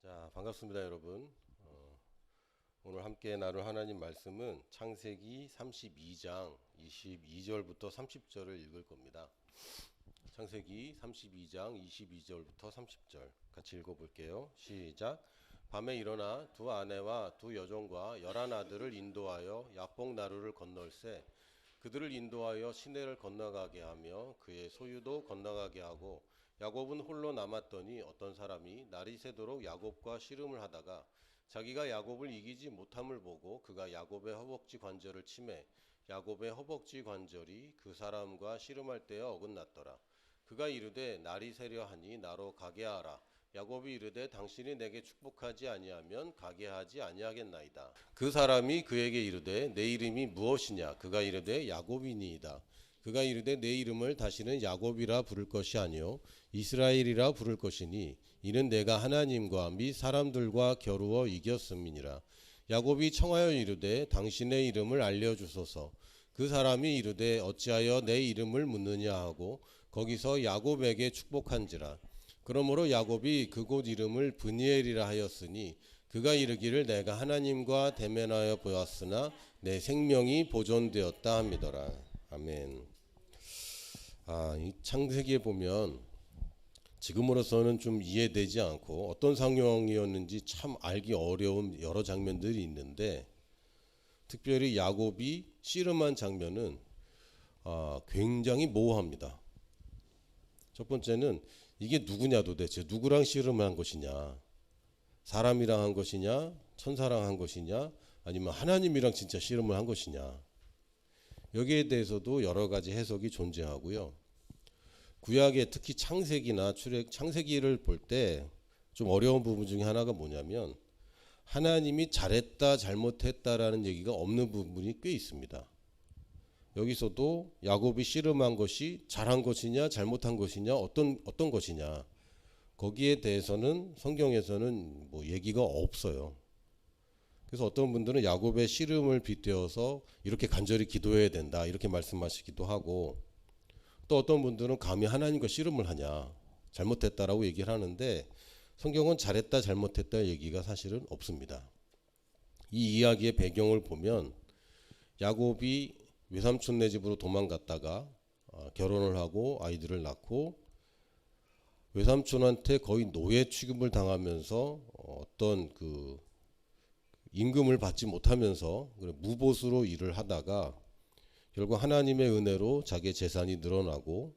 자, 반갑습니다, 여러분. 오늘 함께 나눌 하나님 말씀은 창세기 32장 22절부터 30절을 읽을 겁니다. 창세기 32장 22절부터 30절 같이 읽어볼게요. 시작. 밤에 일어나 두 아내와 두 여종과 11 아들을 인도하여 야복 나루를 건널세 그들을 인도하여 시내를 건너가게 하며 그의 소유도 건너가게 하고 야곱은 홀로 남았더니 어떤 사람이 날이 새도록 야곱과 씨름을 하다가 자기가 야곱을 이기지 못함을 보고 그가 야곱의 허벅지 관절을 치매 야곱의 허벅지 관절이 그 사람과 씨름할 때에 어긋났더라. 그가 이르되 날이 새려 하니 나로 가게 하라. 야곱이 이르되 당신이 내게 축복하지 아니하면 가게 하지 아니하겠나이다. 그 사람이 그에게 이르되 내 이름이 무엇이냐. 그가 이르되 야곱이니이다. 그가 이르되 내 이름을 다시는 야곱이라 부를 것이 아니요 이스라엘이라 부를 것이니 이는 내가 하나님과 및 사람들과 겨루어 이겼음이니라. 야곱이 청하여 이르되 당신의 이름을 알려주소서. 그 사람이 이르되 어찌하여 내 이름을 묻느냐 하고 거기서 야곱에게 축복한지라. 그러므로 야곱이 그곳 이름을 브니엘이라 하였으니 그가 이르기를 내가 하나님과 대면하여 보았으나 내 생명이 보존되었다 함이더라. 아멘. 이 창세기에 보면 지금으로서는 좀 이해되지 않고 어떤 상황이었는지 참 알기 어려운 여러 장면들이 있는데 특별히 야곱이 씨름한 장면은 굉장히 모호합니다. 첫 번째는 이게 누구냐 도대체 누구랑 씨름한 것이냐, 사람이랑 한 것이냐, 천사랑 한 것이냐, 아니면 하나님이랑 진짜 씨름을 한 것이냐, 여기에 대해서도 여러 가지 해석이 존재하고요. 구약의 특히 창세기나 창세기를 볼 때 좀 어려운 부분 중에 하나가 뭐냐면 하나님이 잘했다 잘못했다라는 얘기가 없는 부분이 꽤 있습니다. 여기서도 야곱이 씨름한 것이 잘한 것이냐 잘못한 것이냐 어떤 것이냐, 거기에 대해서는 성경에서는 뭐 얘기가 없어요. 그래서 어떤 분들은 야곱의 씨름을 빗대어서 이렇게 간절히 기도해야 된다 이렇게 말씀하시기도 하고, 또 어떤 분들은 감히 하나님과 씨름을 하냐 잘못했다라고 얘기를 하는데 성경은 잘했다 잘못했다 얘기가 사실은 없습니다. 이 이야기의 배경을 보면 야곱이 외삼촌네 집으로 도망갔다가 결혼을 하고 아이들을 낳고 외삼촌한테 거의 노예 취급을 당하면서 어떤 그 임금을 받지 못하면서 무보수로 일을 하다가 결국 하나님의 은혜로 자기의 재산이 늘어나고,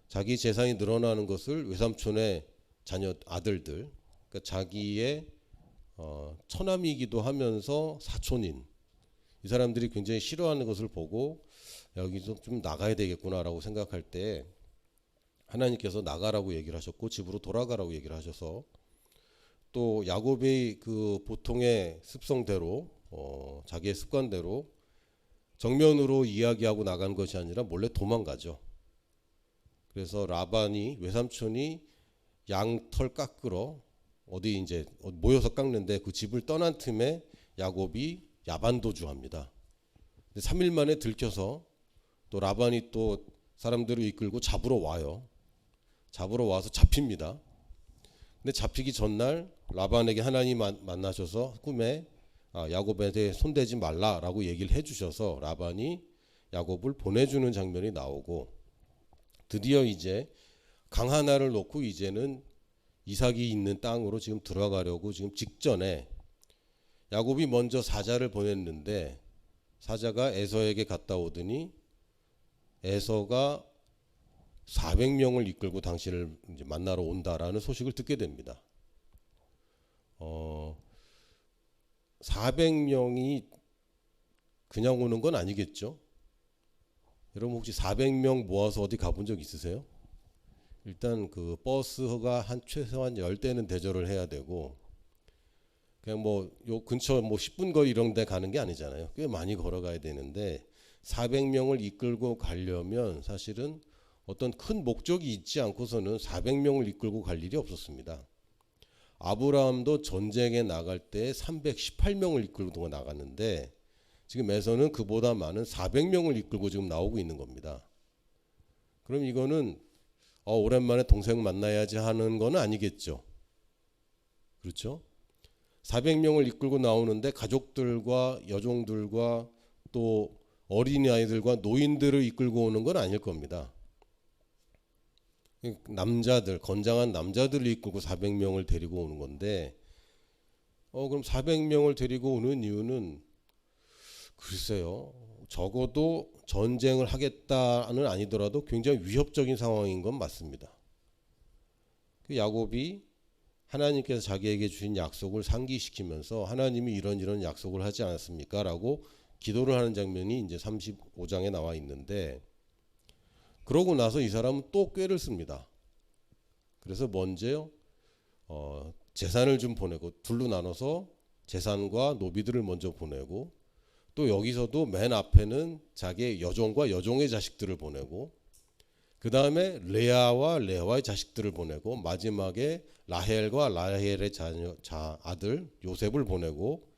자기 재산이 늘어나는 것을 외삼촌의 자녀 아들들, 그러니까 자기의 처남이기도 하면서 사촌인 이 사람들이 굉장히 싫어하는 것을 보고 여기서 좀 나가야 되겠구나라고 생각할 때 하나님께서 나가라고 얘기를 하셨고 집으로 돌아가라고 얘기를 하셔서, 또 야곱의 그 보통의 습성대로 자기의 습관대로 정면으로 이야기하고 나간 것이 아니라 몰래 도망가죠. 그래서 라반이 외삼촌이 양털 깎으러 어디 이제 모여서 깎는데 그 집을 떠난 틈에 야곱이 야반도주합니다. 3일 만에 들켜서 또 라반이 또 사람들을 이끌고 잡으러 와요. 잡으러 와서 잡힙니다. 근데 잡히기 전날 라반에게 하나님 만나셔서 꿈에 야곱에 대해 손대지 말라라고 얘기를 해주셔서 라반이 야곱을 보내주는 장면이 나오고, 드디어 이제 강 하나를 놓고 이제는 이삭이 있는 땅으로 지금 들어가려고 지금 직전에 야곱이 먼저 사자를 보냈는데 사자가 에서에게 갔다 오더니 에서가 400명을 이끌고 당신을 이제 만나러 온다라는 소식을 듣게 됩니다. 400명이 그냥 오는 건 아니겠죠? 여러분 혹시 400명 모아서 어디 가본 적 있으세요? 일단 그 버스가 한 최소한 10대는 대절을 해야 되고, 그냥 뭐 요 근처 뭐 10분 거리 이런 데 가는 게 아니잖아요. 꽤 많이 걸어가야 되는데 400명을 이끌고 가려면 사실은 어떤 큰 목적이 있지 않고서는 400명을 이끌고 갈 일이 없었습니다. 아브라함도 전쟁에 나갈 때 318명을 이끌고 나갔는데 지금 에서는 그보다 많은 400명을 이끌고 지금 나오고 있는 겁니다. 그럼 이거는 오랜만에 동생 만나야지 하는 건 아니겠죠. 그렇죠? 400명을 이끌고 나오는데 가족들과 여종들과 또 어린아이들과 노인들을 이끌고 오는 건 아닐 겁니다. 남자들, 건장한 남자들을 이끌고 400명을 데리고 오는 건데, 그럼 400명을 데리고 오는 이유는 글쎄요. 적어도 전쟁을 하겠다는 아니더라도 굉장히 위협적인 상황인 건 맞습니다. 그 야곱이 하나님께서 자기에게 주신 약속을 상기시키면서 하나님이 이런 약속을 하지 않았습니까? 라고 기도를 하는 장면이 이제 35장에 나와 있는데, 그러고 나서 이 사람은 또 꾀를 씁니다. 그래서 먼저 재산을 좀 보내고, 둘로 나눠서 재산과 노비들을 먼저 보내고, 또 여기서도 맨 앞에는 자기의 여종과 여종의 자식들을 보내고, 그 다음에 레아와 레아의 자식들을 보내고, 마지막에 라헬과 라헬의 아들 요셉을 보내고,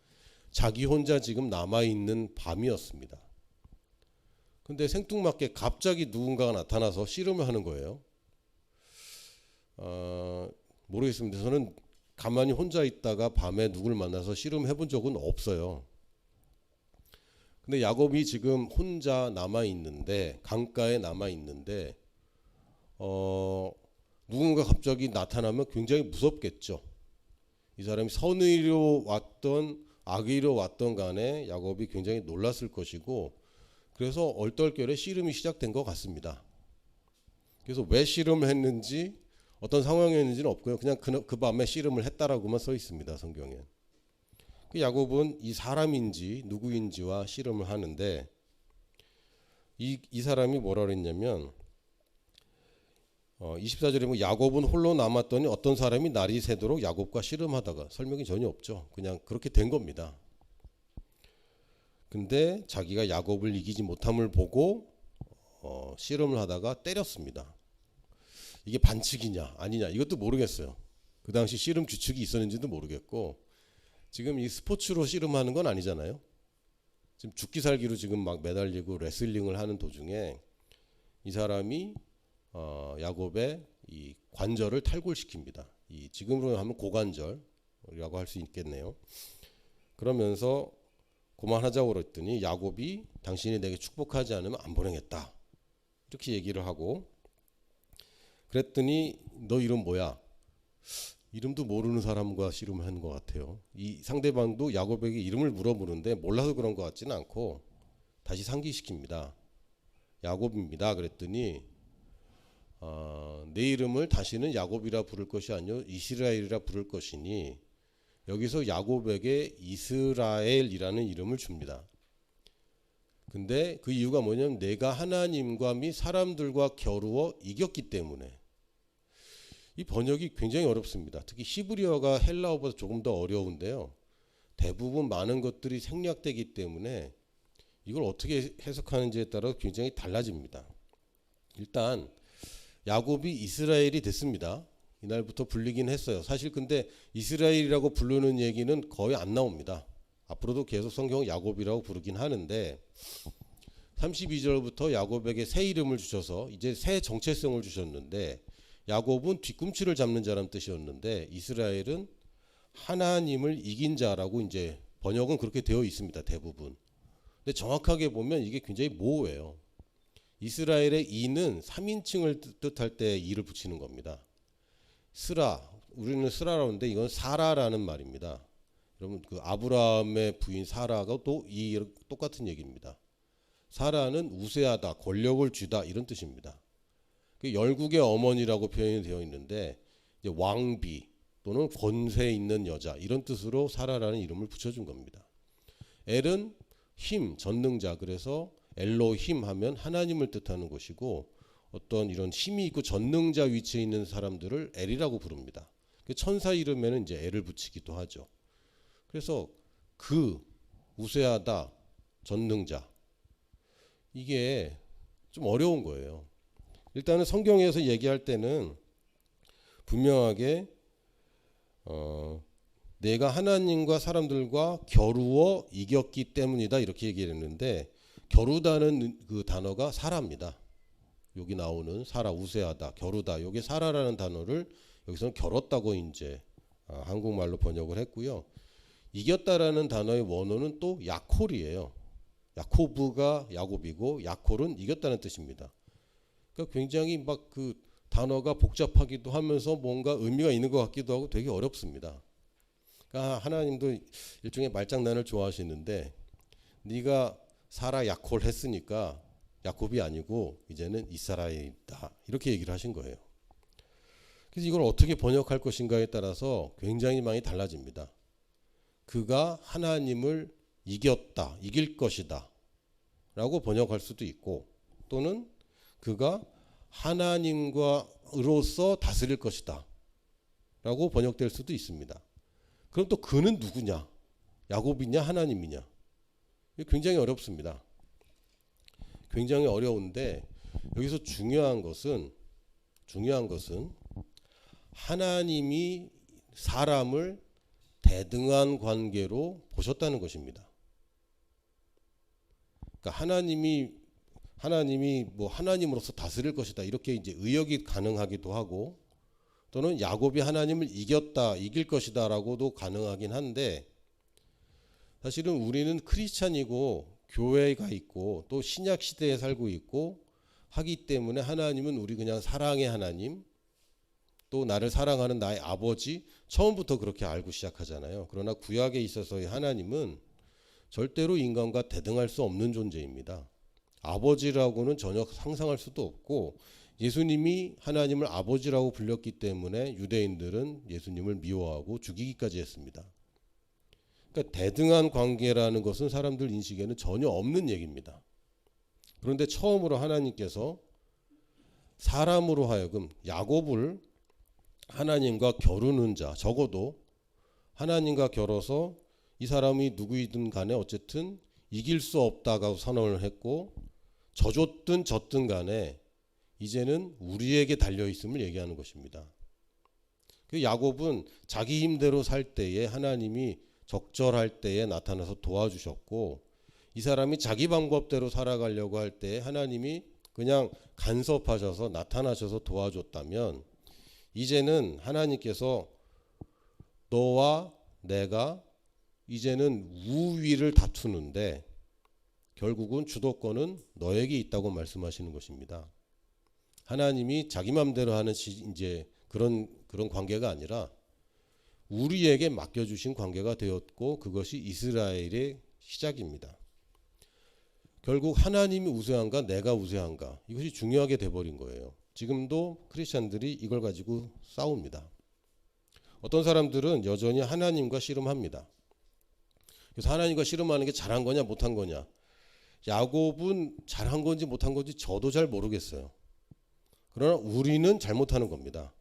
자기 혼자 지금 남아있는 밤이었습니다. 근데 생뚱맞게 갑자기 누군가가 나타나서 씨름을 하는 거예요. 모르겠습니다. 저는 가만히 혼자 있다가 밤에 누굴 만나서 씨름해 본 적은 없어요. 근데 야곱이 지금 혼자 남아있는데, 강가에 남아있는데, 누군가 갑자기 나타나면 굉장히 무섭겠죠. 이 사람이 선의로 왔던 악의로 왔던 간에 야곱이 굉장히 놀랐을 것이고, 그래서 얼떨결에 씨름이 시작된 것 같습니다. 그래서 왜 씨름을 했는지, 어떤 상황이었는지는 없고요. 그냥 그 밤에 씨름을 했다라고만 써 있습니다, 성경에. 그 야곱은 이 사람인지 누구인지와 씨름을 하는데, 이 사람이 뭐라 그랬냐면 24절에 보면 야곱은 홀로 남았더니 어떤 사람이 날이 새도록 야곱과 씨름하다가, 설명이 전혀 없죠. 그냥 그렇게 된 겁니다. 근데 자기가 야곱을 이기지 못함을 보고 씨름을 하다가 때렸습니다. 이게 반칙이냐 아니냐 이것도 모르겠어요. 그 당시 씨름 규칙이 있었는지도 모르겠고, 지금 이 스포츠로 씨름하는 건 아니잖아요. 지금 죽기 살기로 지금 막 매달리고 레슬링을 하는 도중에 이 사람이 야곱의 이 관절을 탈골시킵니다. 이 지금으로 하면 고관절이라고 할 수 있겠네요. 그러면서 그만하자고 그랬더니 야곱이 당신이 내게 축복하지 않으면 안 보내겠다 이렇게 얘기를 하고, 그랬더니 너 이름 뭐야? 이름도 모르는 사람과 씨름을 하는 것 같아요. 이 상대방도 야곱에게 이름을 물어보는데 몰라서 그런 것 같지는 않고 다시 상기시킵니다. 야곱입니다. 그랬더니 내 이름을 다시는 야곱이라 부를 것이 아니요 이스라엘이라 부를 것이니, 여기서 야곱에게 이스라엘이라는 이름을 줍니다. 근데 그 이유가 뭐냐면 내가 하나님과 및 사람들과 겨루어 이겼기 때문에. 이 번역이 굉장히 어렵습니다. 특히 히브리어가 헬라어보다 조금 더 어려운데요. 대부분 많은 것들이 생략되기 때문에 이걸 어떻게 해석하는지에 따라 굉장히 달라집니다. 일단 야곱이 이스라엘이 됐습니다. 이날부터 불리긴 했어요. 사실 근데 이스라엘이라고 부르는 얘기는 거의 안 나옵니다. 앞으로도 계속 성경은 야곱이라고 부르긴 하는데, 32절부터 야곱에게 새 이름을 주셔서 이제 새 정체성을 주셨는데, 야곱은 뒤꿈치를 잡는 자라는 뜻이었는데 이스라엘은 하나님을 이긴 자라고 이제 번역은 그렇게 되어 있습니다, 대부분. 근데 정확하게 보면 이게 굉장히 모호해요. 이스라엘의 이는 3인칭을 뜻할 때 이를 붙이는 겁니다. 스라, 우리는 스라라고 하는데 이건 사라라는 말입니다. 여러분 그 아브라함의 부인 사라가 또 이 똑같은 얘기입니다. 사라는 우세하다, 권력을 쥐다 이런 뜻입니다. 열국의 어머니라고 표현이 되어 있는데 이제 왕비 또는 권세 있는 여자 이런 뜻으로 사라라는 이름을 붙여준 겁니다. 엘은 힘, 전능자, 그래서 엘로힘 하면 하나님을 뜻하는 것이고, 어떤 이런 힘이 있고 전능자 위치에 있는 사람들을 엘이라고 부릅니다. 천사 이름에는 이제 엘을 붙이기도 하죠. 그래서 그 우세하다, 전능자, 이게 좀 어려운 거예요. 일단은 성경에서 얘기할 때는 분명하게 내가 하나님과 사람들과 겨루어 이겼기 때문이다 이렇게 얘기를 했는데, 겨루다는 그 단어가 사라입니다. 여기 나오는 사라, 우세하다, 겨루다, 여기 사라라는 단어를 여기서는 겨뤘다고 이제 한국말로 번역을 했고요. 이겼다라는 단어의 원어는 또 야콜이에요. 야코브가 야곱이고 야콜은 이겼다는 뜻입니다. 그러니까 굉장히 막 그 단어가 복잡하기도 하면서 뭔가 의미가 있는 것 같기도 하고 되게 어렵습니다. 그러니까 하나님도 일종의 말장난을 좋아하시는데 네가 사라 야콜 했으니까 야곱이 아니고 이제는 이스라엘이다 이렇게 얘기를 하신 거예요. 그래서 이걸 어떻게 번역할 것인가에 따라서 굉장히 많이 달라집니다. 그가 하나님을 이겼다, 이길 것이다 라고 번역할 수도 있고, 또는 그가 하나님과로서 다스릴 것이다 라고 번역될 수도 있습니다. 그럼 또 그는 누구냐? 야곱이냐 하나님이냐? 굉장히 어렵습니다. 굉장히 어려운데 여기서 중요한 것은 하나님이 사람을 대등한 관계로 보셨다는 것입니다. 그러니까 하나님이 뭐 하나님으로서 다스릴 것이다 이렇게 이제 의역이 가능하기도 하고, 또는 야곱이 하나님을 이겼다, 이길 것이다라고도 가능하긴 한데, 사실은 우리는 크리스찬이고 교회가 있고 또 신약 시대에 살고 있고 하기 때문에 하나님은 우리 그냥 사랑의 하나님, 또 나를 사랑하는 나의 아버지, 처음부터 그렇게 알고 시작하잖아요. 그러나 구약에 있어서의 하나님은 절대로 인간과 대등할 수 없는 존재입니다. 아버지라고는 전혀 상상할 수도 없고, 예수님이 하나님을 아버지라고 불렸기 때문에 유대인들은 예수님을 미워하고 죽이기까지 했습니다. 그러니까 대등한 관계라는 것은 사람들 인식에는 전혀 없는 얘기입니다. 그런데 처음으로 하나님께서 사람으로 하여금 야곱을 하나님과 겨루는 자, 적어도 하나님과 겨뤄서 이 사람이 누구이든 간에 어쨌든 이길 수 없다고 선언을 했고, 져줬든 졌든 간에 이제는 우리에게 달려있음을 얘기하는 것입니다. 그 야곱은 자기 힘대로 살 때에 하나님이 적절할 때에 나타나서 도와주셨고, 이 사람이 자기 방법대로 살아가려고 할 때 하나님이 그냥 간섭하셔서 나타나셔서 도와줬다면, 이제는 하나님께서 너와 내가 이제는 우위를 다투는데 결국은 주도권은 너에게 있다고 말씀하시는 것입니다. 하나님이 자기 맘대로 하는 이제 그런 관계가 아니라 우리에게 맡겨주신 관계가 되었고, 그것이 이스라엘의 시작입니다. 결국 하나님이 우세한가 내가 우세한가, 이것이 중요하게 돼버린 거예요. 지금도 크리스찬들이 이걸 가지고 싸웁니다. 어떤 사람들은 여전히 하나님과 씨름합니다. 그래서 하나님과 씨름하는 게 잘한 거냐 못한 거냐, 야곱은 잘한 건지 못한 건지 저도 잘 모르겠어요. 그러나 우리는 잘못하는 겁니다.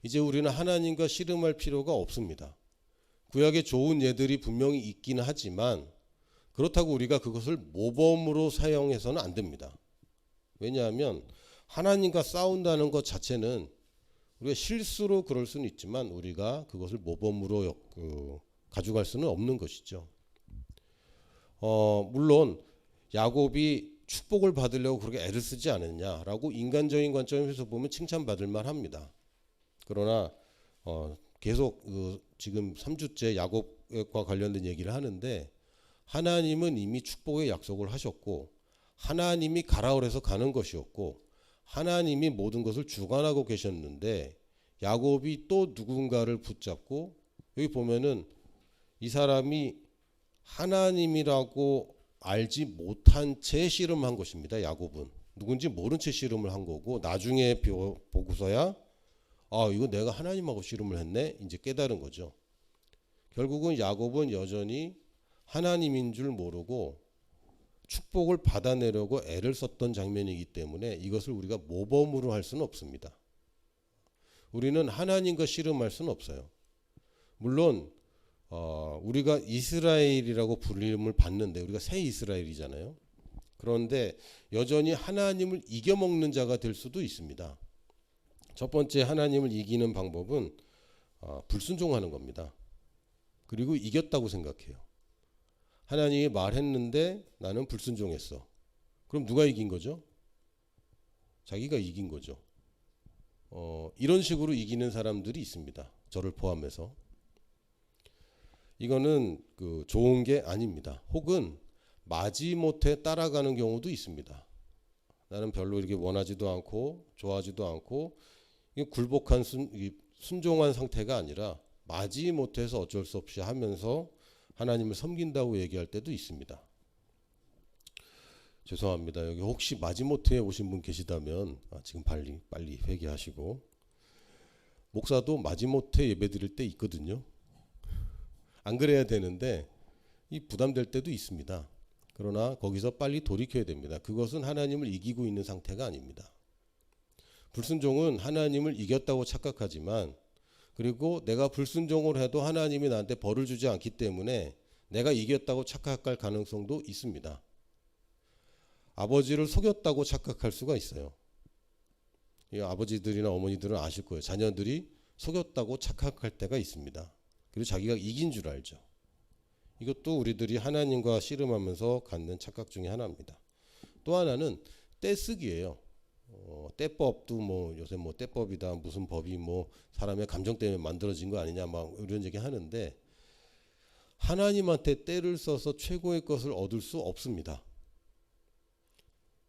이제 우리는 하나님과 씨름할 필요가 없습니다. 구약에 좋은 예들이 분명히 있긴 하지만 그렇다고 우리가 그것을 모범으로 사용해서는 안 됩니다. 왜냐하면 하나님과 싸운다는 것 자체는 우리가 실수로 그럴 수는 있지만 우리가 그것을 모범으로 가져갈 수는 없는 것이죠. 물론 야곱이 축복을 받으려고 그렇게 애를 쓰지 않았냐라고 인간적인 관점에서 보면 칭찬받을 만합니다. 그러나 계속 지금 3주째 야곱과 관련된 얘기를 하는데, 하나님은 이미 축복의 약속을 하셨고, 하나님이 가라 그래서 가는 것이었고, 하나님이 모든 것을 주관하고 계셨는데, 야곱이 또 누군가를 붙잡고, 여기 보면은 이 사람이 하나님이라고 알지 못한 채 씨름한 것입니다. 야곱은 누군지 모른 채 씨름을 한 거고, 나중에 보고서야 이거 내가 하나님하고 씨름을 했네 이제 깨달은 거죠. 결국은 야곱은 여전히 하나님인 줄 모르고 축복을 받아내려고 애를 썼던 장면이기 때문에 이것을 우리가 모범으로 할 수는 없습니다. 우리는 하나님과 씨름할 수는 없어요. 물론 우리가 이스라엘이라고 불림을 받는데 우리가 새 이스라엘이잖아요. 그런데 여전히 하나님을 이겨먹는 자가 될 수도 있습니다. 첫 번째 하나님을 이기는 방법은 불순종하는 겁니다. 그리고 이겼다고 생각해요. 하나님이 말했는데 나는 불순종했어. 그럼 누가 이긴 거죠? 자기가 이긴 거죠. 이런 식으로 이기는 사람들이 있습니다. 저를 포함해서. 이거는 좋은 게 아닙니다. 혹은 마지못해 따라가는 경우도 있습니다. 나는 별로 이렇게 원하지도 않고 좋아하지도 않고 이게 굴복한 순종한 상태가 아니라 마지못해서 어쩔 수 없이 하면서 하나님을 섬긴다고 얘기할 때도 있습니다. 죄송합니다. 여기 혹시 마지못해 오신 분 계시다면 지금 빨리 회개하시고, 목사도 마지못해 예배 드릴 때 있거든요. 안 그래야 되는데 이 부담될 때도 있습니다. 그러나 거기서 빨리 돌이켜야 됩니다. 그것은 하나님을 이기고 있는 상태가 아닙니다. 불순종은 하나님을 이겼다고 착각하지만, 그리고 내가 불순종을 해도 하나님이 나한테 벌을 주지 않기 때문에 내가 이겼다고 착각할 가능성도 있습니다. 아버지를 속였다고 착각할 수가 있어요. 이 아버지들이나 어머니들은 아실 거예요. 자녀들이 속였다고 착각할 때가 있습니다. 그리고 자기가 이긴 줄 알죠. 이것도 우리들이 하나님과 씨름하면서 갖는 착각 중에 하나입니다. 또 하나는 떼쓰기예요. 떼법도 요새 떼법이다, 무슨 법이 사람의 감정 때문에 만들어진 거 아니냐 이런 얘기 하는데, 하나님한테 떼를 써서 최고의 것을 얻을 수 없습니다.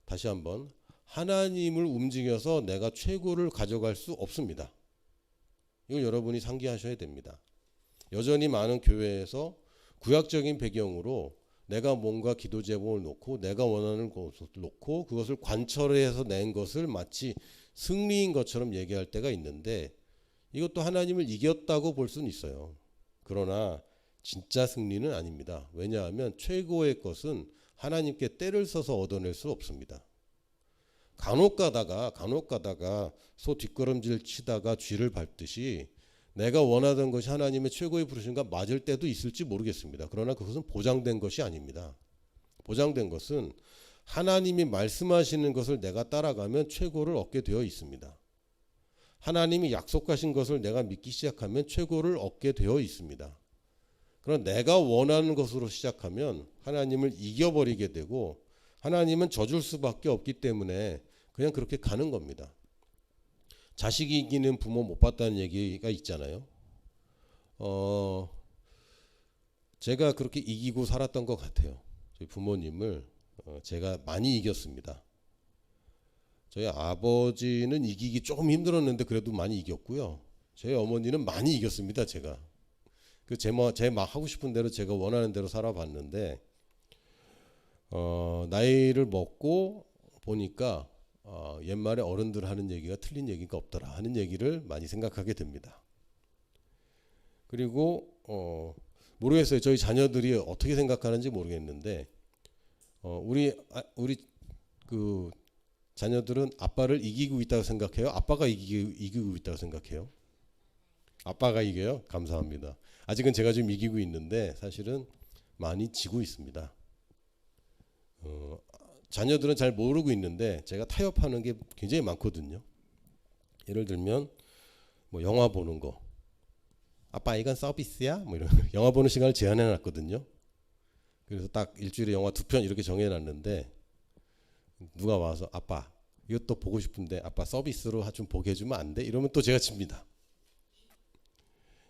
다시 한번, 하나님을 움직여서 내가 최고를 가져갈 수 없습니다. 이걸 여러분이 상기하셔야 됩니다. 여전히 많은 교회에서 구약적인 배경으로 내가 뭔가 기도 제목을 놓고 내가 원하는 것을 놓고 그것을 관철해서 낸 것을 마치 승리인 것처럼 얘기할 때가 있는데, 이것도 하나님을 이겼다고 볼 수는 있어요. 그러나 진짜 승리는 아닙니다. 왜냐하면 최고의 것은 하나님께 때를 써서 얻어낼 수 없습니다. 간혹 가다가 소 뒷걸음질 치다가 쥐를 밟듯이 내가 원하던 것이 하나님의 최고의 부르심과 맞을 때도 있을지 모르겠습니다. 그러나 그것은 보장된 것이 아닙니다. 보장된 것은 하나님이 말씀하시는 것을 내가 따라가면 최고를 얻게 되어 있습니다. 하나님이 약속하신 것을 내가 믿기 시작하면 최고를 얻게 되어 있습니다. 그러나 내가 원하는 것으로 시작하면 하나님을 이겨버리게 되고, 하나님은 져줄 수밖에 없기 때문에 그냥 그렇게 가는 겁니다. 자식이 이기는 부모 못 봤다는 얘기가 있잖아요. 제가 그렇게 이기고 살았던 것 같아요. 저희 부모님을 제가 많이 이겼습니다. 저희 아버지는 이기기 조금 힘들었는데 그래도 많이 이겼고요. 저희 어머니는 많이 이겼습니다. 제가 제 막 하고 싶은 대로 제가 원하는 대로 살아봤는데, 나이를 먹고 보니까 옛말에 어른들 하는 얘기가 틀린 얘기가 없더라 하는 얘기를 많이 생각하게 됩니다. 그리고 모르겠어요. 저희 자녀들이 어떻게 생각하는지 모르겠는데, 우리 자녀들은 아빠를 이기고 있다고 생각해요? 아빠가 이기고 있다고 생각해요? 아빠가 이겨요? 감사합니다. 아직은 제가 좀 이기고 있는데 사실은 많이 지고 있습니다. 자녀들은 잘 모르고 있는데 제가 타협하는 게 굉장히 많거든요. 예를 들면 영화 보는 거, 아빠 이건 서비스야? 이런 영화 보는 시간을 제한해 놨거든요. 그래서 딱 일주일에 영화 2편 이렇게 정해 놨는데, 누가 와서 아빠 이것도 보고 싶은데 아빠 서비스로 좀 보게 해주면 안 돼? 이러면 또 제가 집니다.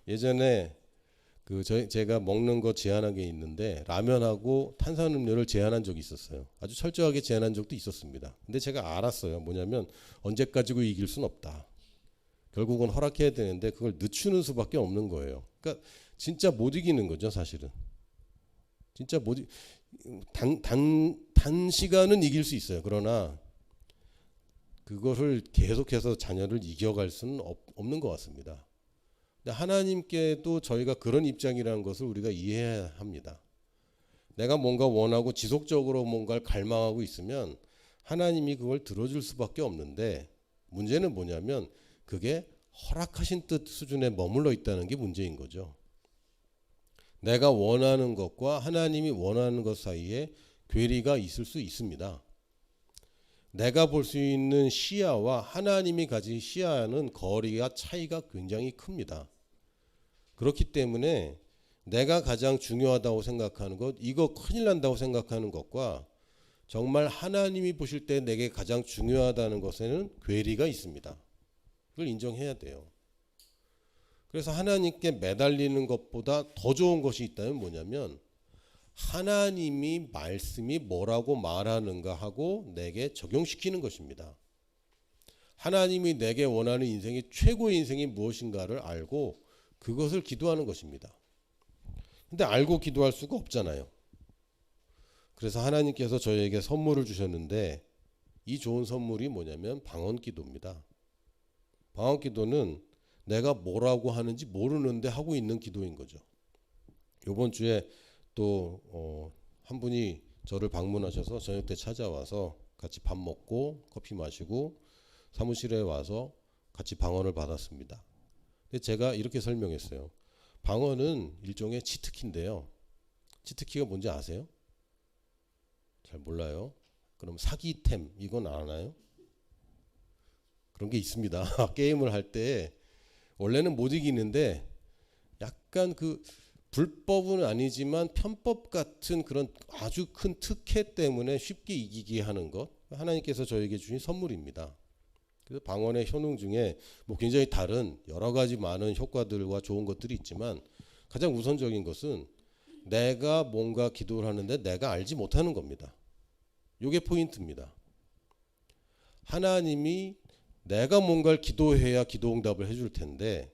예전에 제가 먹는 거 제한한 게 있는데 라면하고 탄산음료를 제한한 적이 있었어요. 아주 철저하게 제한한 적도 있었습니다. 근데 제가 알았어요. 뭐냐면 언제까지고 이길 순 없다. 결국은 허락해야 되는데 그걸 늦추는 수밖에 없는 거예요. 그러니까 진짜 못 이기는 거죠, 사실은. 진짜 단시간은 이길 수 있어요. 그러나 그거를 계속해서 자녀를 이겨갈 수는 없는 것 같습니다. 하나님께도 저희가 그런 입장이라는 것을 우리가 이해해야 합니다. 내가 뭔가 원하고 지속적으로 뭔가를 갈망하고 있으면 하나님이 그걸 들어줄 수밖에 없는데, 문제는 뭐냐면 그게 허락하신 뜻 수준에 머물러 있다는 게 문제인 거죠. 내가 원하는 것과 하나님이 원하는 것 사이에 괴리가 있을 수 있습니다. 내가 볼 수 있는 시야와 하나님이 가진 시야는 거리가 차이가 굉장히 큽니다. 그렇기 때문에 내가 가장 중요하다고 생각하는 것, 이거 큰일 난다고 생각하는 것과 정말 하나님이 보실 때 내게 가장 중요하다는 것에는 괴리가 있습니다. 그걸 인정해야 돼요. 그래서 하나님께 매달리는 것보다 더 좋은 것이 있다면 뭐냐면 하나님이 말씀이 뭐라고 말하는가 하고 내게 적용시키는 것입니다. 하나님이 내게 원하는 인생의 최고의 인생이 무엇인가를 알고 그것을 기도하는 것입니다. 근데 알고 기도할 수가 없잖아요. 그래서 하나님께서 저희에게 선물을 주셨는데 이 좋은 선물이 뭐냐면 방언기도입니다. 방언기도는 내가 뭐라고 하는지 모르는데 하고 있는 기도인 거죠. 이번 주에 또 한 분이 저를 방문하셔서 저녁 때 찾아와서 같이 밥 먹고 커피 마시고 사무실에 와서 같이 방언을 받았습니다. 근데 제가 이렇게 설명했어요. 방언은 일종의 치트키인데요. 치트키가 뭔지 아세요? 잘 몰라요. 그럼 사기템 이건 아나요? 그런 게 있습니다. 게임을 할 때 원래는 못 이기는데 약간 그 불법은 아니지만 편법 같은 그런 아주 큰 특혜 때문에 쉽게 이기게 하는 것, 하나님께서 저에게 주신 선물입니다. 그래서 방언의 효능 중에 뭐 굉장히 다른 여러 가지 많은 효과들과 좋은 것들이 있지만 가장 우선적인 것은 내가 뭔가 기도를 하는데 내가 알지 못하는 겁니다. 이게 포인트입니다. 하나님이 내가 뭔가를 기도해야 기도 응답을 해줄 텐데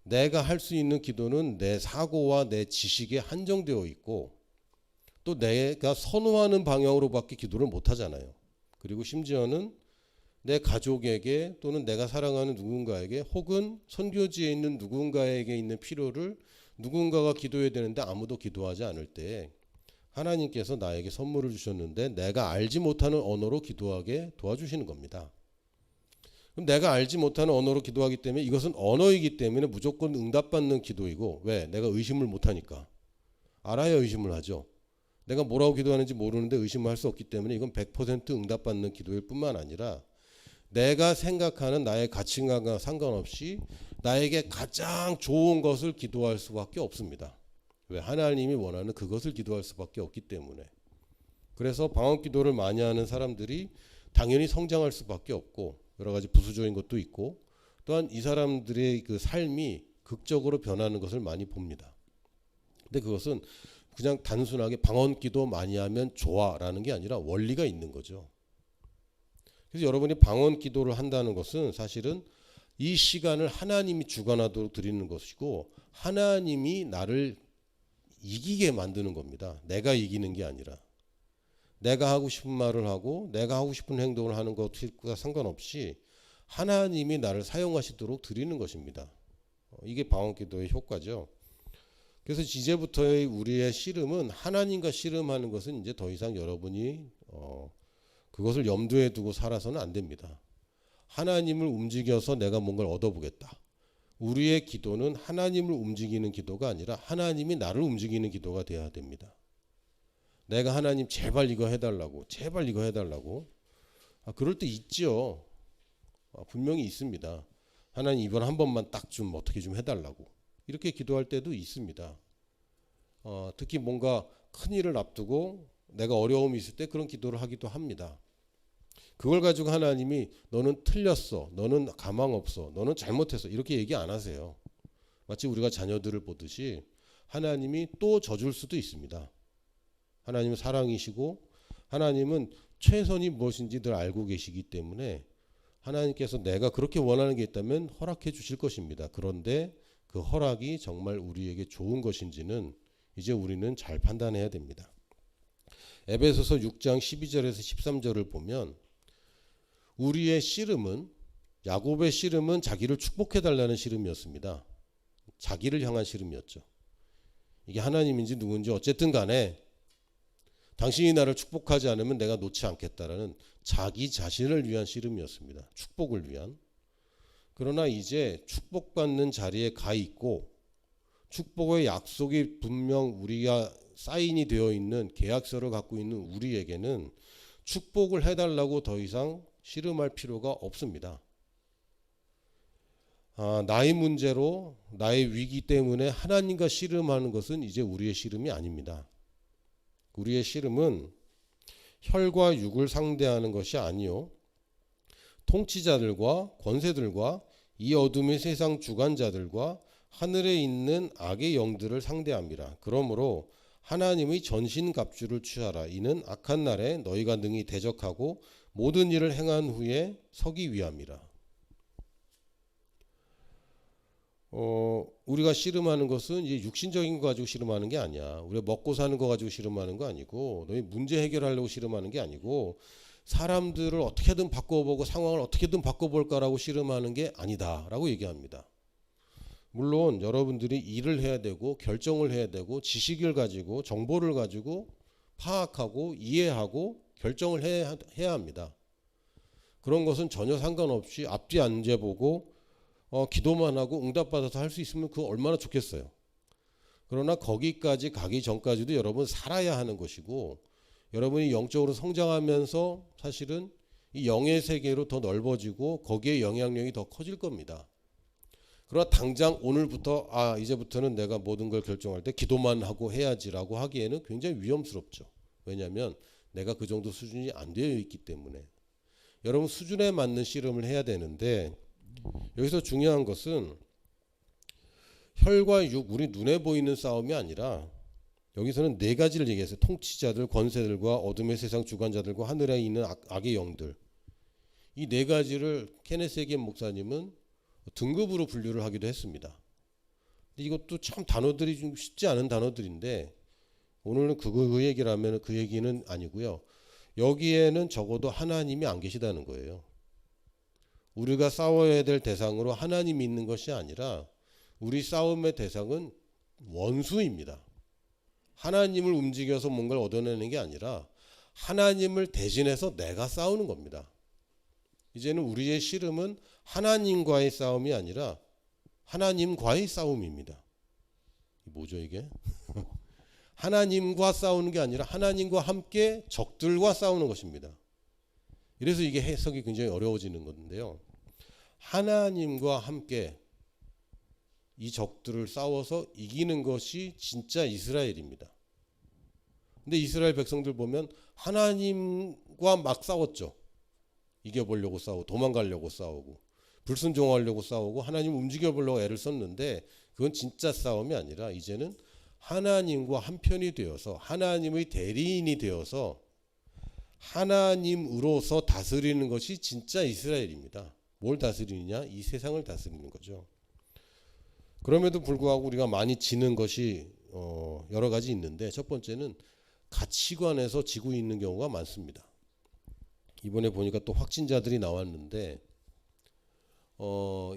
내가 할 수 있는 기도는 내 사고와 내 지식에 한정되어 있고 또 내가 선호하는 방향으로밖에 기도를 못 하잖아요. 그리고 심지어는 내 가족에게 또는 내가 사랑하는 누군가에게 혹은 선교지에 있는 누군가에게 있는 필요를 누군가가 기도해야 되는데 아무도 기도하지 않을 때 하나님께서 나에게 선물을 주셨는데 내가 알지 못하는 언어로 기도하게 도와주시는 겁니다. 그럼 내가 알지 못하는 언어로 기도하기 때문에 이것은 언어이기 때문에 무조건 응답받는 기도이고, 왜? 내가 의심을 못하니까. 알아야 의심을 하죠. 내가 뭐라고 기도하는지 모르는데 의심을 할 수 없기 때문에 이건 100% 응답받는 기도일 뿐만 아니라 내가 생각하는 나의 가치관과 상관없이 나에게 가장 좋은 것을 기도할 수밖에 없습니다. 왜? 하나님이 원하는 그것을 기도할 수밖에 없기 때문에. 그래서 방언 기도를 많이 하는 사람들이 당연히 성장할 수밖에 없고 여러 가지 부수적인 것도 있고 또한 이 사람들의 그 삶이 극적으로 변하는 것을 많이 봅니다. 근데 그것은 그냥 단순하게 방언 기도 많이 하면 좋아라는 게 아니라 원리가 있는 거죠. 그래서 여러분이 방언 기도를 한다는 것은 사실은 이 시간을 하나님이 주관하도록 드리는 것이고 하나님이 나를 이기게 만드는 겁니다. 내가 이기는 게 아니라. 내가 하고 싶은 말을 하고 내가 하고 싶은 행동을 하는 것과 상관없이 하나님이 나를 사용하시도록 드리는 것입니다. 이게 방언기도의 효과죠. 그래서 이제부터의 우리의 씨름은 하나님과 씨름하는 것은 이제 더 이상 여러분이 그것을 염두에 두고 살아서는 안 됩니다. 하나님을 움직여서 내가 뭔가를 얻어보겠다. 우리의 기도는 하나님을 움직이는 기도가 아니라 하나님이 나를 움직이는 기도가 돼야 됩니다. 내가 하나님 제발 이거 해달라고 제발 이거 해달라고 그럴 때 있죠. 분명히 있습니다. 하나님 이번 한 번만 딱 좀 어떻게 좀 해달라고 이렇게 기도할 때도 있습니다. 특히 뭔가 큰 일을 앞두고 내가 어려움이 있을 때 그런 기도를 하기도 합니다. 그걸 가지고 하나님이 너는 틀렸어, 너는 가망 없어, 너는 잘못했어 이렇게 얘기 안 하세요. 마치 우리가 자녀들을 보듯이 하나님이 또 져줄 수도 있습니다. 하나님은 사랑이시고 하나님은 최선이 무엇인지 늘 알고 계시기 때문에 하나님께서 내가 그렇게 원하는 게 있다면 허락해 주실 것입니다. 그런데 그 허락이 정말 우리에게 좋은 것인지는 이제 우리는 잘 판단해야 됩니다. 에베소서 6장 12절에서 13절을 보면 우리의 씨름은 야곱의 씨름은 자기를 축복해 달라는 씨름이었습니다. 자기를 향한 씨름이었죠. 이게 하나님인지 누군지 어쨌든 간에 당신이 나를 축복하지 않으면 내가 놓지 않겠다라는 자기 자신을 위한 씨름이었습니다. 축복을 위한. 그러나 이제 축복받는 자리에 가 있고 축복의 약속이 분명 우리가 사인이 되어 있는 계약서를 갖고 있는 우리에게는 축복을 해달라고 더 이상 씨름할 필요가 없습니다. 나의 문제로 나의 위기 때문에 하나님과 씨름하는 것은 이제 우리의 씨름이 아닙니다. 우리의 씨름은 혈과 육을 상대하는 것이 아니요 통치자들과 권세들과 이 어둠의 세상 주관자들과 하늘에 있는 악의 영들을 상대함이라. 그러므로 하나님의 전신갑주를 취하라. 이는 악한 날에 너희가 능히 대적하고 모든 일을 행한 후에 서기 위함이라. 우리가 씨름하는 것은 이제 육신적인 거 가지고 씨름하는 게 아니야. 우리가 먹고 사는 거 가지고 씨름하는 거 아니고, 너희 문제 해결하려고 씨름하는 게 아니고, 사람들을 어떻게든 바꿔보고 상황을 어떻게든 바꿔볼까라고 씨름하는 게 아니다라고 얘기합니다. 물론 여러분들이 일을 해야 되고 결정을 해야 되고 지식을 가지고 정보를 가지고 파악하고 이해하고 결정을 해야 합니다. 그런 것은 전혀 상관없이 앞뒤 안 재보고 기도만 하고 응답받아서 할 수 있으면 그거 얼마나 좋겠어요. 그러나 거기까지 가기 전까지도 여러분 살아야 하는 것이고, 여러분이 영적으로 성장하면서 사실은 이 영의 세계로 더 넓어지고 거기에 영향력이 더 커질 겁니다. 그러나 당장 오늘부터 이제부터는 내가 모든 걸 결정할 때 기도만 하고 해야지라고 하기에는 굉장히 위험스럽죠. 왜냐하면 내가 그 정도 수준이 안 되어 있기 때문에. 여러분 수준에 맞는 씨름을 해야 되는데, 여기서 중요한 것은 혈과 육, 우리 눈에 보이는 싸움이 아니라, 여기서는 네 가지를 얘기했어요. 통치자들, 권세들과 어둠의 세상 주관자들과 하늘에 있는 악의 영들. 이 네 가지를 케네스 해겐 목사님은 등급으로 분류를 하기도 했습니다. 근데 이것도 참 단어들이 좀 쉽지 않은 단어들인데, 오늘은 그 얘기를 하면 그 얘기는 아니고요. 여기에는 적어도 하나님이 안 계시다는 거예요. 우리가 싸워야 될 대상으로 하나님이 있는 것이 아니라 우리 싸움의 대상은 원수입니다. 하나님을 움직여서 뭔가를 얻어내는 게 아니라 하나님을 대신해서 내가 싸우는 겁니다. 이제는 우리의 씨름은 하나님과의 싸움이 아니라 하나님과의 싸움입니다. 뭐죠 이게? 하나님과 싸우는 게 아니라 하나님과 함께 적들과 싸우는 것입니다. 이래서 이게 해석이 굉장히 어려워지는 건데요. 하나님과 함께 이 적들을 싸워서 이기는 것이 진짜 이스라엘입니다. 근데 이스라엘 백성들 보면 하나님과 막 싸웠죠. 이겨보려고 싸우고 도망가려고 싸우고 불순종하려고 싸우고 하나님 움직여보려고 애를 썼는데, 그건 진짜 싸움이 아니라 이제는 하나님과 한편이 되어서 하나님의 대리인이 되어서 하나님으로서 다스리는 것이 진짜 이스라엘입니다. 뭘 다스리느냐? 이 세상을 다스리는 거죠. 그럼에도 불구하고 우리가 많이 지는 것이 여러 가지 있는데, 첫 번째는 가치관에서 지고 있는 경우가 많습니다. 이번에 보니까 또 확진자들이 나왔는데,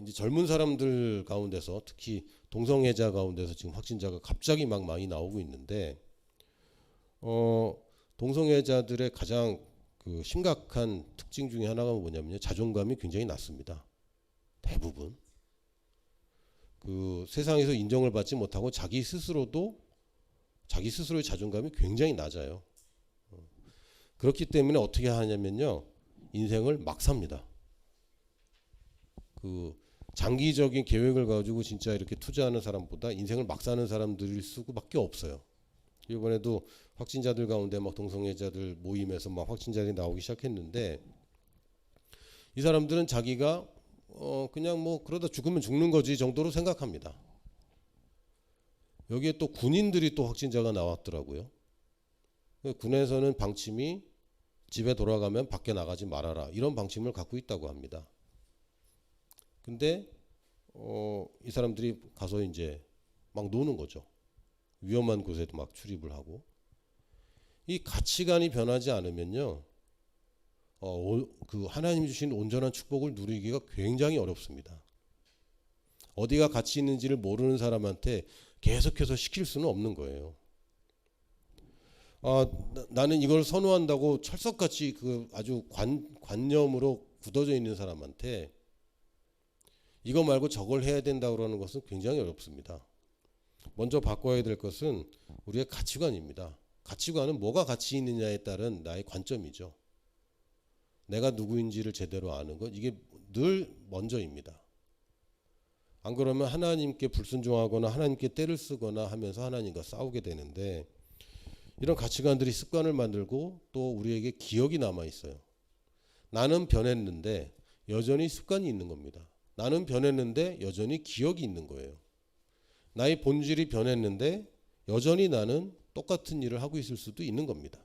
이제 젊은 사람들 가운데서 특히 동성애자 가운데서 지금 확진자가 갑자기 막 많이 나오고 있는데, 동성애자들의 가장 그 심각한 특징 중에 하나가 뭐냐면요, 자존감이 굉장히 낮습니다. 대부분 그 세상에서 인정을 받지 못하고 자기 스스로의 자존감이 굉장히 낮아요. 그렇기 때문에 어떻게 하냐면요, 인생을 막 삽니다. 그 장기적인 계획을 가지고 진짜 이렇게 투자하는 사람보다 인생을 막 사는 사람들일 수밖에 없어요. 이번에도 확진자들 가운데 막 동성애자들 모임에서 막 확진자들이 나오기 시작했는데, 이 사람들은 자기가 그냥 뭐 그러다 죽으면 죽는 거지 정도로 생각합니다. 여기에 또 군인들이 또 확진자가 나왔더라고요. 군에서는 방침이 집에 돌아가면 밖에 나가지 말아라, 이런 방침을 갖고 있다고 합니다. 근데 이 사람들이 가서 이제 막 노는 거죠. 위험한 곳에도 막 출입을 하고. 이 가치관이 변하지 않으면요, 그 하나님 주신 온전한 축복을 누리기가 굉장히 어렵습니다. 어디가 가치 있는지를 모르는 사람한테 계속해서 시킬 수는 없는 거예요. 나는 이걸 선호한다고 철석같이 그 아주 관념으로 굳어져 있는 사람한테 이거 말고 저걸 해야 된다고 그러는 것은 굉장히 어렵습니다. 먼저 바꿔야 될 것은 우리의 가치관입니다. 가치관은 뭐가 가치 있느냐에 따른 나의 관점이죠. 내가 누구인지를 제대로 아는 것, 이게 늘 먼저입니다. 안 그러면 하나님께 불순종하거나 하나님께 떼를 쓰거나 하면서 하나님과 싸우게 되는데, 이런 가치관들이 습관을 만들고 또 우리에게 기억이 남아 있어요. 나는 변했는데 여전히 습관이 있는 겁니다. 나는 변했는데 여전히 기억이 있는 거예요. 나의 본질이 변했는데 여전히 나는 똑같은 일을 하고 있을 수도 있는 겁니다.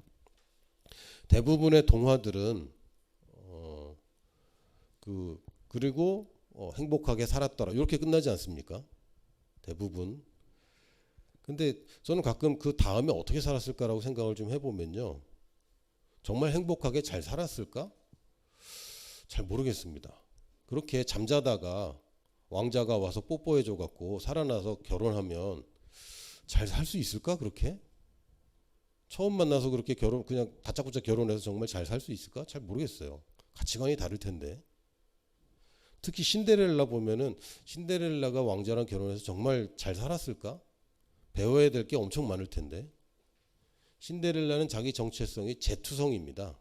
대부분의 동화들은 그리고 행복하게 살았더라 이렇게 끝나지 않습니까? 대부분. 근데 저는 가끔 그 다음에 어떻게 살았을까라고 생각을 좀 해보면요, 정말 행복하게 잘 살았을까? 잘 모르겠습니다. 그렇게 잠자다가 왕자가 와서 뽀뽀해줘 갖고 살아나서 결혼하면 잘 살 수 있을까? 그렇게? 처음 만나서 그렇게 그냥 다짜고짜 결혼해서 정말 잘 살 수 있을까? 잘 모르겠어요. 가치관이 다를 텐데. 특히 신데렐라 보면은 신데렐라가 왕자랑 결혼해서 정말 잘 살았을까? 배워야 될 게 엄청 많을 텐데. 신데렐라는 자기 정체성이 재투성입니다.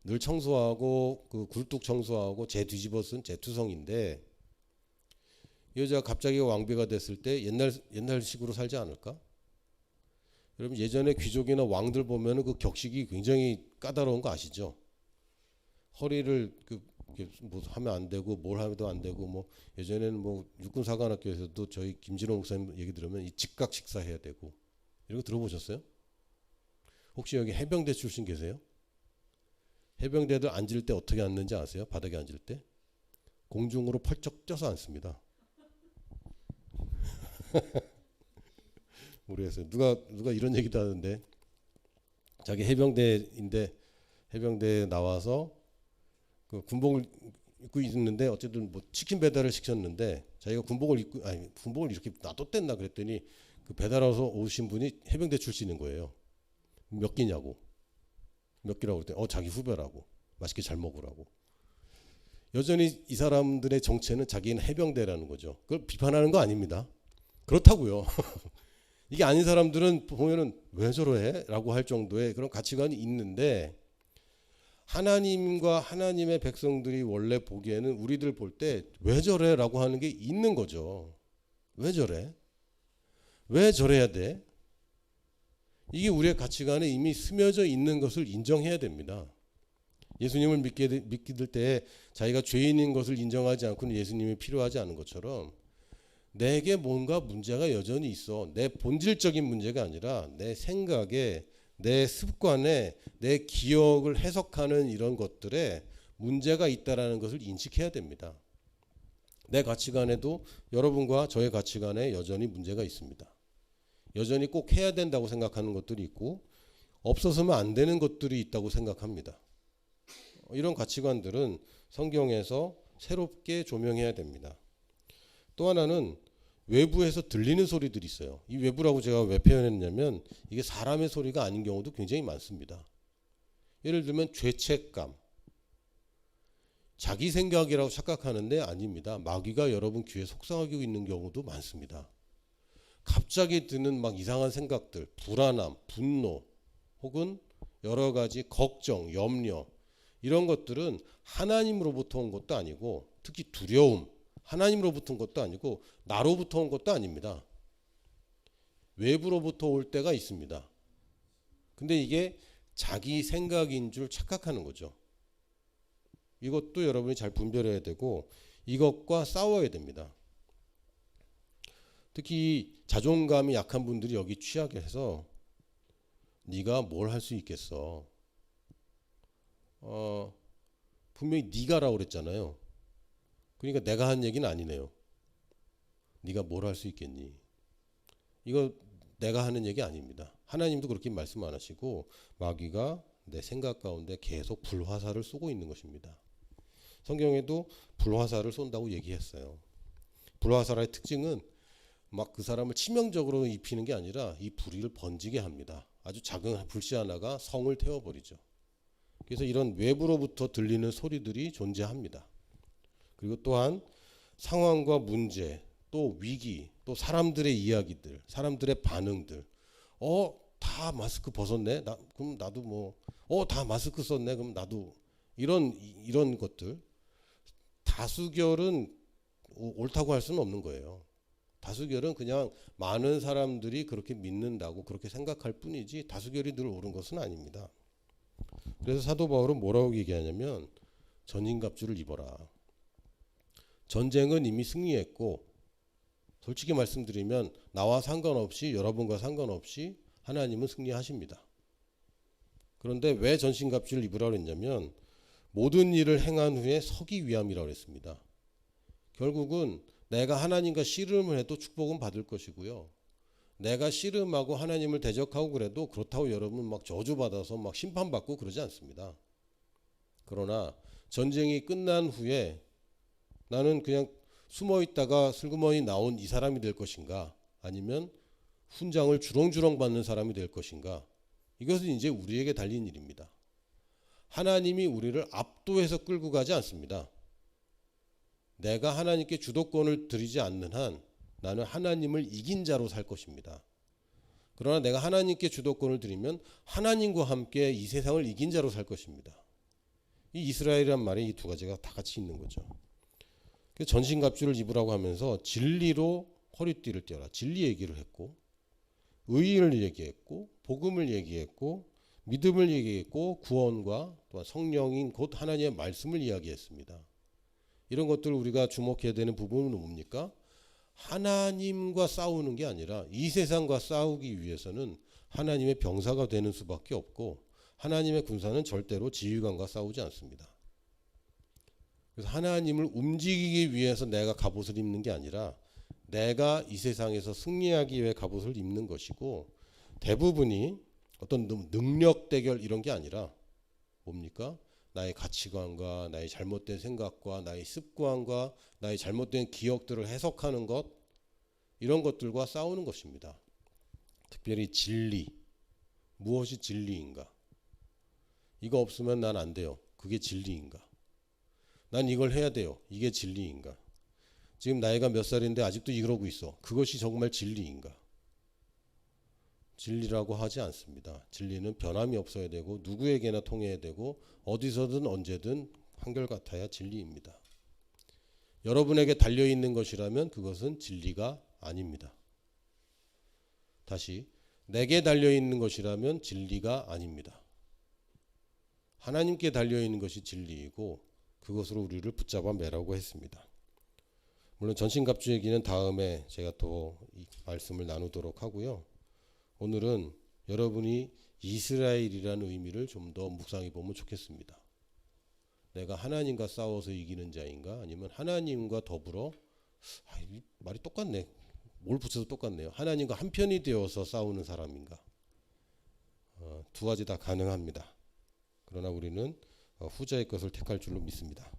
늘 청소하고 그 굴뚝 청소하고 재 뒤집어 쓴 재투성인데, 이 여자가 갑자기 왕비가 됐을 때 옛날식으로 살지 않을까? 여러분 예전에 귀족이나 왕들 보면은 그 격식이 굉장히 까다로운 거 아시죠? 허리를 뭐 하면 안 되고 뭘 하면 안 되고, 뭐 예전에는 뭐 육군사관학교에서도 저희 김진호 목사님 얘기 들으면 이 직각 식사해야 되고 이런 거 들어보셨어요? 혹시 여기 해병대 출신 계세요? 해병대들 앉을 때 어떻게 앉는지 아세요? 바닥에 앉을 때 공중으로 펄쩍 쪄서 앉습니다. 모르겠어요. 누가 이런 얘기도 하는데, 자기 해병대인데 해병대에 나와서 그 군복을 입고 있는데 어쨌든 뭐 치킨 배달을 시켰는데 자기가 군복을 이렇게 놔뒀댔나 그랬더니 그 배달와서 오신 분이 해병대 출신인 거예요. 몇 끼냐고. 몇 끼라고 그랬더니 자기 후배라고. 맛있게 잘 먹으라고. 여전히 이 사람들의 정체는 자기는 해병대라는 거죠. 그걸 비판하는 거 아닙니다. 그렇다고요. 이게 아닌 사람들은 보면은 왜 저래? 라고 할 정도의 그런 가치관이 있는데, 하나님과 하나님의 백성들이 원래 보기에는 우리들 볼 때 왜 저래? 라고 하는 게 있는 거죠. 왜 저래? 왜 저래야 돼? 이게 우리의 가치관에 이미 스며져 있는 것을 인정해야 됩니다. 예수님을 믿게 될 때 자기가 죄인인 것을 인정하지 않고는 예수님이 필요하지 않은 것처럼, 내게 뭔가 문제가 여전히 있어. 내 본질적인 문제가 아니라 내 생각에, 내 습관에, 내 기억을 해석하는 이런 것들에 문제가 있다라는 것을 인식해야 됩니다. 내 가치관에도 여러분과 저의 가치관에 여전히 문제가 있습니다. 여전히 꼭 해야 된다고 생각하는 것들이 있고 없어서는 안 되는 것들이 있다고 생각합니다. 이런 가치관들은 성경에서 새롭게 조명해야 됩니다. 또 하나는 외부에서 들리는 소리들이 있어요. 이 외부라고 제가 왜 표현했냐면 이게 사람의 소리가 아닌 경우도 굉장히 많습니다. 예를 들면 죄책감, 자기 생각이라고 착각하는데 아닙니다. 마귀가 여러분 귀에 속삭이고 있는 경우도 많습니다. 갑자기 드는 막 이상한 생각들, 불안함, 분노, 혹은 여러 가지 걱정, 염려, 이런 것들은 하나님으로부터 온 것도 아니고, 특히 두려움, 하나님으로부터 온 것도 아니고 나로부터 온 것도 아닙니다. 외부로부터 올 때가 있습니다. 근데 이게 자기 생각인 줄 착각하는 거죠. 이것도 여러분이 잘 분별해야 되고 이것과 싸워야 됩니다. 특히 자존감이 약한 분들이 여기 취약해서 네가 뭘 할 수 있겠어. 분명히 네가라고 그랬잖아요. 그러니까 내가 한 얘기는 아니네요. 네가 뭘 할 수 있겠니? 이거 내가 하는 얘기 아닙니다. 하나님도 그렇게 말씀 안 하시고 마귀가 내 생각 가운데 계속 불화살을 쏘고 있는 것입니다. 성경에도 불화살을 쏜다고 얘기했어요. 불화살의 특징은 막 그 사람을 치명적으로 입히는 게 아니라 이 불을 번지게 합니다. 아주 작은 불씨 하나가 성을 태워버리죠. 그래서 이런 외부로부터 들리는 소리들이 존재합니다. 그리고 또한 상황과 문제, 또 위기, 또 사람들의 이야기들, 사람들의 반응들. 다 마스크 벗었네. 그럼 나도 뭐, 다 마스크 썼네. 그럼 나도 이런 것들. 다수결은 옳다고 할 수는 없는 거예요. 다수결은 그냥 많은 사람들이 그렇게 믿는다고 그렇게 생각할 뿐이지 다수결이 늘 옳은 것은 아닙니다. 그래서 사도 바울은 뭐라고 얘기하냐면 전신갑주를 입어라. 전쟁은 이미 승리했고 솔직히 말씀드리면 나와 상관없이 여러분과 상관없이 하나님은 승리하십니다. 그런데 왜 전신갑주를 입으라고 했냐면 모든 일을 행한 후에 서기 위함이라고 했습니다. 결국은 내가 하나님과 씨름을 해도 축복은 받을 것이고요. 내가 씨름하고 하나님을 대적하고 그래도 그렇다고 여러분 막 저주받아서 막 심판받고 그러지 않습니다. 그러나 전쟁이 끝난 후에 나는 그냥 숨어있다가 슬그머니 나온 이 사람이 될 것인가, 아니면 훈장을 주렁주렁 받는 사람이 될 것인가, 이것은 이제 우리에게 달린 일입니다. 하나님이 우리를 압도해서 끌고 가지 않습니다. 내가 하나님께 주도권을 드리지 않는 한 나는 하나님을 이긴 자로 살 것입니다. 그러나 내가 하나님께 주도권을 드리면 하나님과 함께 이 세상을 이긴 자로 살 것입니다. 이 이스라엘이란 말이 이 두 가지가 다 같이 있는 거죠. 전신갑주를 입으라고 하면서 진리로 허리띠를 떼어라. 진리 얘기를 했고, 의를 얘기했고, 복음을 얘기했고, 믿음을 얘기했고, 구원과 또한 성령인 곧 하나님의 말씀을 이야기했습니다. 이런 것들을 우리가 주목해야 되는 부분은 뭡니까? 하나님과 싸우는 게 아니라 이 세상과 싸우기 위해서는 하나님의 병사가 되는 수밖에 없고, 하나님의 군사는 절대로 지휘관과 싸우지 않습니다. 그래서 하나님을 움직이기 위해서 내가 갑옷을 입는 게 아니라 내가 이 세상에서 승리하기 위해 갑옷을 입는 것이고, 대부분이 어떤 능력 대결 이런 게 아니라 뭡니까? 나의 가치관과 나의 잘못된 생각과 나의 습관과 나의 잘못된 기억들을 해석하는 것, 이런 것들과 싸우는 것입니다. 특별히 진리, 무엇이 진리인가? 이거 없으면 난 안 돼요. 그게 진리인가? 난 이걸 해야 돼요. 이게 진리인가? 지금 나이가 몇 살인데 아직도 이러고 있어. 그것이 정말 진리인가? 진리라고 하지 않습니다. 진리는 변함이 없어야 되고 누구에게나 통해야 되고 어디서든 언제든 한결같아야 진리입니다. 여러분에게 달려있는 것이라면 그것은 진리가 아닙니다. 다시, 내게 달려있는 것이라면 진리가 아닙니다. 하나님께 달려있는 것이 진리이고 그것으로 우리를 붙잡아 매라고 했습니다. 물론 전신갑주 얘기는 다음에 제가 또 이 말씀을 나누도록 하고요. 오늘은 여러분이 이스라엘이라는 의미를 좀 더 묵상해 보면 좋겠습니다. 내가 하나님과 싸워서 이기는 자인가, 아니면 하나님과 더불어, 이 말이 똑같네, 뭘 붙여도 똑같네요. 하나님과 한편이 되어서 싸우는 사람인가. 두 가지 다 가능합니다. 그러나 우리는 후자의 것을 택할 줄로 믿습니다.